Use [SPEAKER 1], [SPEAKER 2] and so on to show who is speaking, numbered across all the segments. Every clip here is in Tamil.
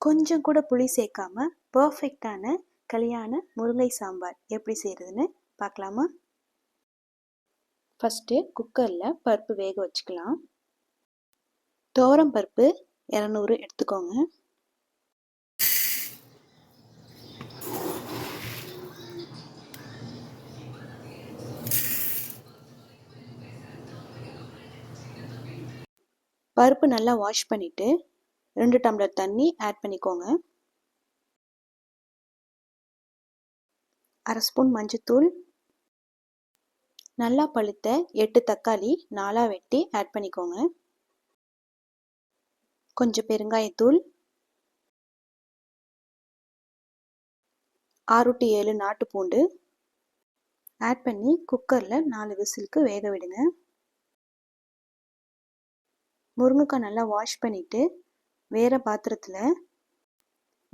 [SPEAKER 1] கொஞ்சம் கூட புளி சேர்க்காம பர்ஃபெக்டான கல்யாண முருங்கை சாம்பார் எப்படி செய்கிறதுன்னு பார்க்கலாமா? ஃபஸ்ட்டு குக்கரில் பருப்பு வேக வச்சுக்கலாம். துவரம் பருப்பு 200 எடுத்துக்கோங்க. பருப்பு நல்லா வாஷ் பண்ணிவிட்டு 2 டம்ளர் தண்ணி ஆட் பண்ணிக்கோங்க. 1/2 ஸ்பூன் மஞ்சத்தூள், நல்லா பழுத்த 8 தக்காளி 4ஆக வெட்டி ஆட் பண்ணிக்கோங்க. கொஞ்சம் பெருங்காயத்தூள், 6 to 7 நாட்டு பூண்டு ஆட் பண்ணி குக்கரில் 4 விசிலுக்கு வேக விடுங்க. முருங்கைக்காய் நல்லா வாஷ் பண்ணிவிட்டு வேறு பாத்திரத்தில்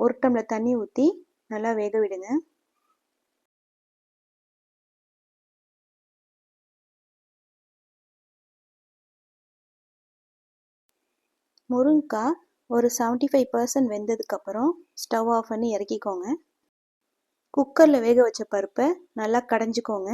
[SPEAKER 1] 1 டம்ளர் தண்ணி ஊற்றி நல்லா வேக விடுங்க. முருங்கைக்காய் ஒரு 75% வெந்ததுக்கப்புறம் ஸ்டவ் ஆஃப் பண்ணி இறக்கிக்கோங்க. குக்கரில் வேக வச்ச பருப்பை நல்லா கடைஞ்சிக்கோங்க.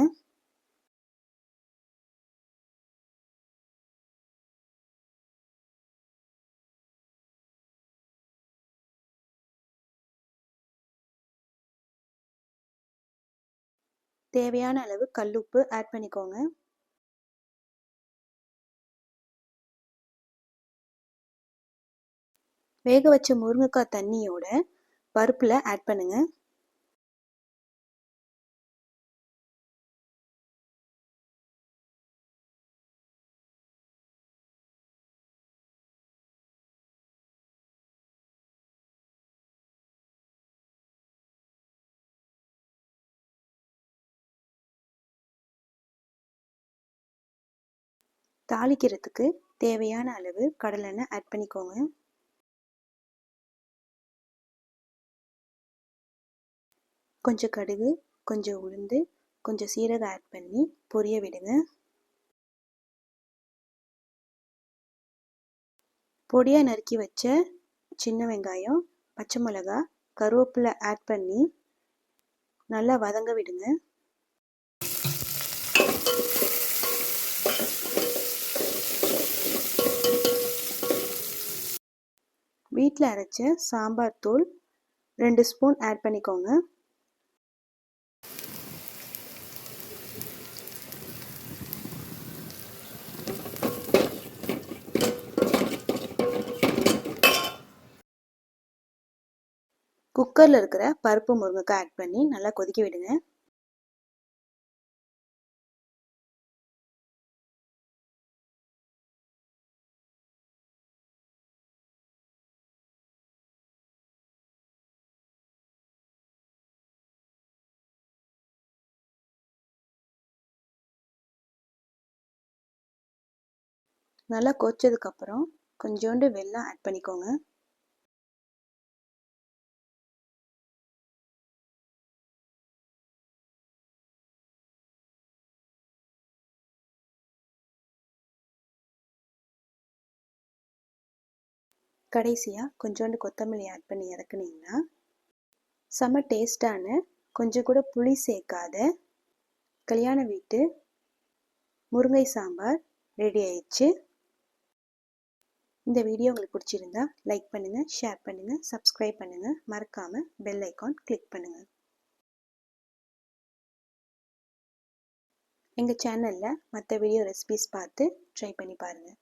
[SPEAKER 1] தேவையான அளவு கல்லுப்பு ஆட் பண்ணிக்கோங்க. வேக வச்ச முருங்கைக்காய் தண்ணியோட பருப்பில் ஆட் பண்ணுங்க. தாளிக்கிறதுக்கு தேவையான அளவு கடலெண்ணெய் ஆட் பண்ணிக்கோங்க. கொஞ்சம் கடுகு, கொஞ்சம் உளுந்து, கொஞ்சம் சீரகம் ஆட் பண்ணி பொரிய விடுங்க. பொடியாக நறுக்கி வச்ச சின்ன வெங்காயம், பச்சை மிளகாய், கருவேப்பிலை ஆட் பண்ணி நல்லா வதங்க விடுங்க. வீட்டில் அரைச்ச சாம்பார் தூள் 2 ஸ்பூன் ஆட் பண்ணிக்கோங்க. குக்கரில் இருக்கிற பருப்பு முருங்கைக்காய் ஆட் பண்ணி நல்லா கொதிக்க விடுங்க. நல்லா கொதிச்சதுக்கப்புறம் கொஞ்சோண்டு வெல்லம் ஆட் பண்ணிக்கோங்க. கடைசியாக கொஞ்சோண்டு கொத்தமல்லி ஆட் பண்ணி இறக்குனீங்கன்னா செம்ம டேஸ்டான, கொஞ்சம் கூட புளி சேர்க்காத கல்யாண வீட்டு முருங்கை சாம்பார் ரெடி ஆயிடுச்சு. இந்த வீடியோ உங்களுக்கு பிடிச்சிருந்தா லைக் பண்ணுங்கள், ஷேர் பண்ணுங்கள், சப்ஸ்கிரைப் பண்ணுங்கள், மறக்காமல் பெல் ஐக்கான் கிளிக் பண்ணுங்கள். எங்கள் சேனலில் மற்ற வீடியோ ரெசிபிஸ் பார்த்து ட்ரை பண்ணி பாருங்கள்.